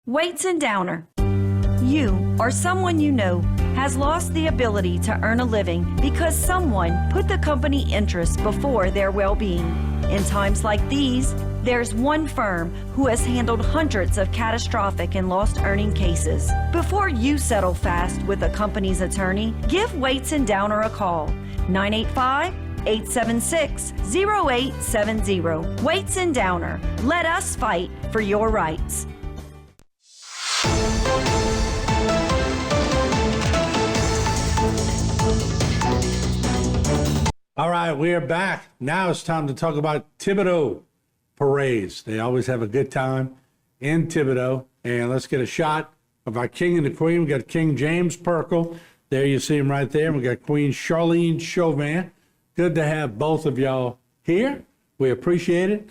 Weights and Downer. You or someone you know has lost the ability to earn a living because someone put the company interests before their well-being. In times like these, there's one firm who has handled hundreds of catastrophic and lost earning cases. Before you settle fast with a company's attorney, give Weights and Downer a call. 985-876-0870. Weights and Downer. Let us fight for your rights. All right, we are back. Now it's time to talk about Thibodaux parades. They always have a good time in Thibodaux. And let's get a shot of our king and the queen. We got King James Perkle. There you see him right there. We got Queen Charlene Chauvin. Good to have both of y'all here. We appreciate it.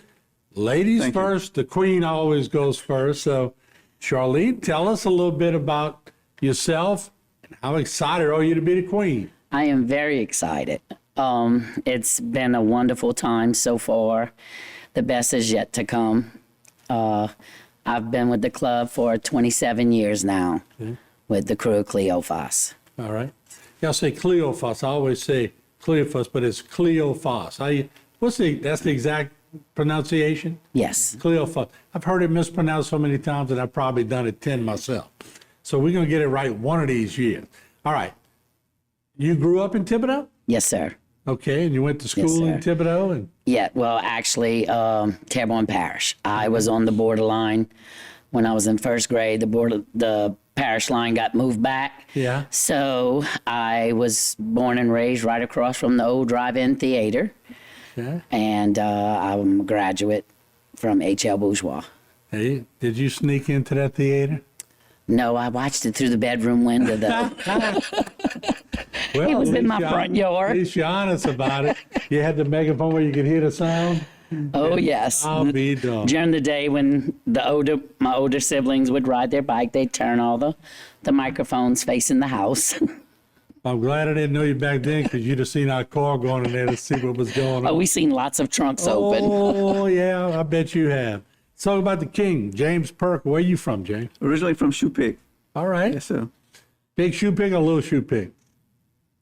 Ladies Thank first. The queen always goes first. So, Charlene, tell us a little bit about yourself and how excited are you to be the queen? I am very excited. It's been a wonderful time so far. The best is yet to come. I've been with the club for 27 years now with the crew of Cleophas. All right. Y'all say Cleophas. I always say Cleophas, but it's Cleophas. That's the exact pronunciation? Yes. Cleophas. I've heard it mispronounced so many times that I've probably done it 10 myself. So we're going to get it right one of these years. All right. You grew up in Thibodaux? Yes, sir. Okay, and you went to school in Thibodaux? And Yeah, well, actually, Terrebonne Parish. I was on the borderline when I was in first grade. The parish line got moved back. Yeah. So I was born and raised right across from the old drive-in theater. Yeah. And I'm a graduate from H.L. Bourgeois. Hey, did you sneak into that theater? No, I watched it through the bedroom window, though. Well, It was at in my least front At yard. least you're honest about it. You had the megaphone where you could hear the sound? Oh, yes. I'll be done. During the day when my older siblings would ride their bike, they'd turn all the microphones facing the house. I'm glad I didn't know you back then because you'd have seen our car going in there to see what was going on. Oh, we seen lots of trunks open. Oh, yeah, I bet you have. Let's talk about the king, James Perkle. Where are you from, James? Originally from Shoe Pig. All right. Yes, sir. Big shoe pig or little shoe pig?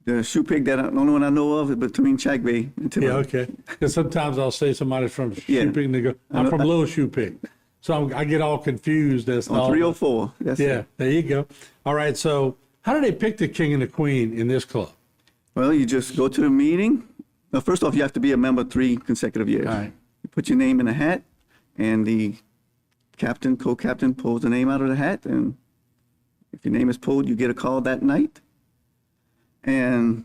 The Shoe Pig the only one I know of is between Chack Bay and Thibodaux. Yeah, okay. Because sometimes I'll say somebody's from Yeah. shoe pig and they go, I'm from little shoe pig. So I get all confused. As to On all 304. That's Yeah, it. there you go. All right, so how do they pick the king and the queen in this club? Well, you just go to the meeting. Now, first off, you have to be a member 3 consecutive years. All right. You put your name in a hat, and the captain, co-captain pulls the name out of the hat, and if your name is pulled, you get a call that night. And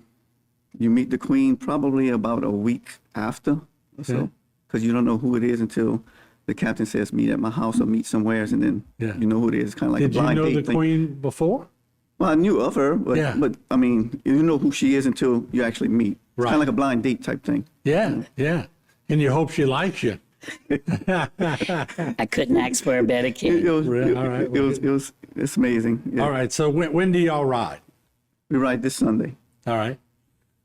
you meet the queen probably about a week after or Okay. so, because you don't know who it is until the captain says, meet at my house or meet somewheres, and then Yeah. you know who it is. It's kind of like Did a you blind know date the thing. queen before? Well, I knew of her, but, Yeah. but I mean, you know who she is until you actually meet. It's Right. kind of like a blind date type thing. Yeah, yeah. And you hope she likes you. I couldn't ask for a better It king. was, Really? All right. it's amazing. Yeah. All right, so when do y'all ride? We ride this Sunday, All right.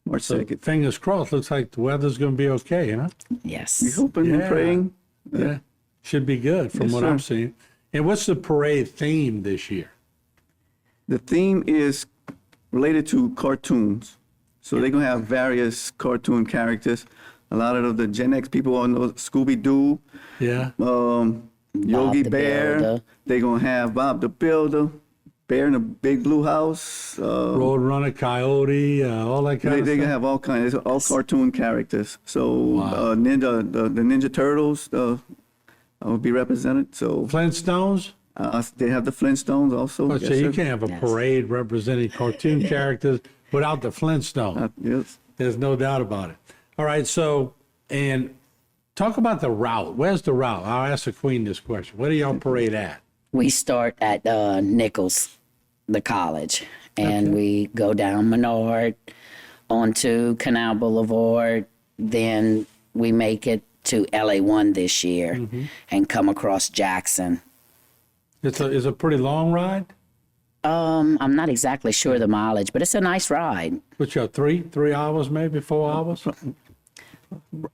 March So 2nd. fingers crossed. Looks like the weather's going to be okay, huh? Yes. We hoping and Yeah. praying. Yeah. Should be good from Yes, what sir. I'm seeing. And what's the parade theme this year? The theme is related to cartoons. So they're going to have various cartoon characters. A lot of the Gen X people all know Scooby-Doo, Yeah. Yogi the Bear. Builder. They're going to have Bob the Builder, Bear in the Big Blue House. Roadrunner, Coyote, all that kind They're of going to stuff. have all kinds, all cartoon characters. So Wow. the Ninja Turtles will be represented. So Flintstones? they have the Flintstones also. Oh, Yes, so you sir. can't have a Yes. parade representing cartoon characters without the Flintstones. Yes. There's no doubt about it. All right, so, and talk about the route. Where's the route? I'll ask the queen this question. Where do y'all parade at? We start at Nichols, the college, and we go down Menard onto Canal Boulevard. Then we make it to LA1 this year and come across Jackson. It's a pretty long ride? I'm not exactly sure the mileage, but it's a nice ride. What's your 3 hours, maybe 4 hours?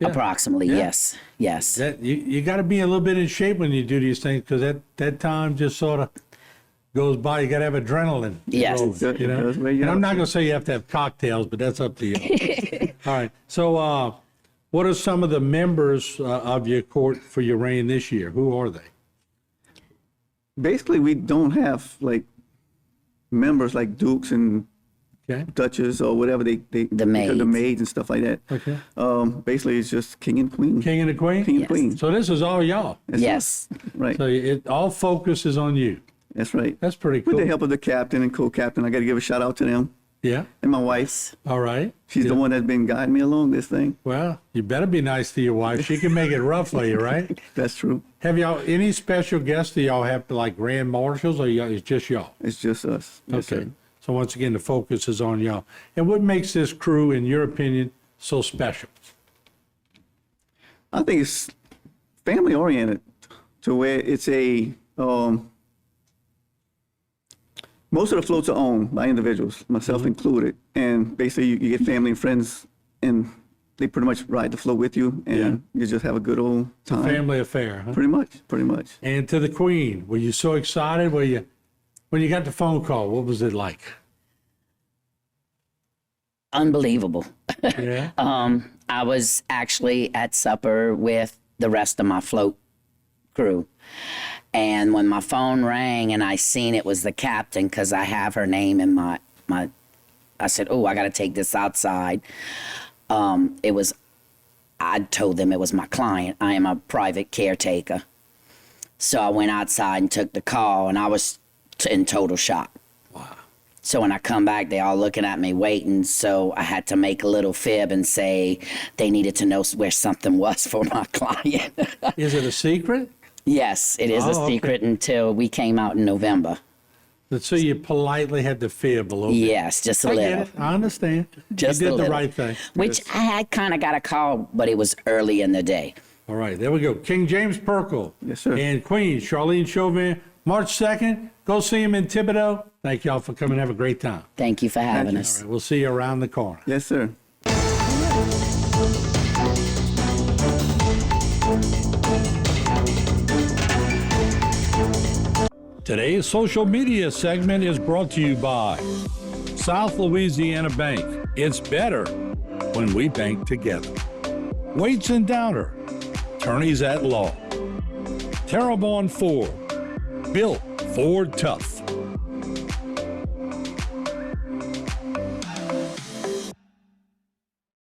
Approximately, yes. Yes. That you got to be a little bit in shape when you do these things because that time just sort of goes by. You got to have adrenaline. Yes. rolling, you know. That's where you And I'm are. not going to say you have to have cocktails, but that's up to you. All right. So, what are some of the members of your court for your reign this year? Who are they? Basically, we don't have like members like dukes and Okay. duchess or whatever they The the maids. maids and stuff like that. Okay. Basically, it's just king and queen. King and the queen. King and queen. So this is all y'all. That's Yes. Right. So it all focuses on you. That's right. That's pretty With cool. the help of the captain and co-captain, I got to give a shout out to them Yeah. and my wife. All right. She's the one that's been guiding me along this thing. Well, you better be nice to your wife. She can make it rough for you, right? That's true. Have y'all any special guests that y'all have to like grand marshals, or y'all, it's just y'all? It's just us. Yes, Okay. sir. So once again, the focus is on y'all. And what makes this crew, in your opinion, so special? I think it's family oriented to where it's a most of the floats are owned by individuals, myself included, and basically you get family and friends, and they pretty much ride the float with you, and you just have a good old time. Family affair, huh? Pretty much, pretty much. And to the queen, were you so excited? Were you, when you got the phone call, what was it like? Unbelievable. Yeah. I was actually at supper with the rest of my float crew. And when my phone rang and I seen it was the captain, because I have her name in my, I said, oh, I got to take this outside. I told them it was my client. I am a private caretaker. So I went outside and took the call, and I was in total shock. Wow. So when I come back, they all looking at me waiting. So I had to make a little fib and say they needed to know where something was for my client. Is it a secret? Yes, it is Oh, a okay. secret until we came out in November. So you politely had to fib a little bit. Yes, just a I little. get it. I understand. Just you a did the little. right thing. Which I had kind of got a call, but it was early in the day. All right, there we go. King James Perkle. Yes, sir. And Queen Charlene Chauvin, March 2nd. Go see him in Thibodeau. Thank y'all for coming. Have a great time. Thank you for having you. us. All right, we'll see you around the corner. Yes, sir. Today's social media segment is brought to you by South Louisiana Bank. It's better when we bank together. Waits and Downer, attorneys at law. Terrebonne Ford, built Ford tough.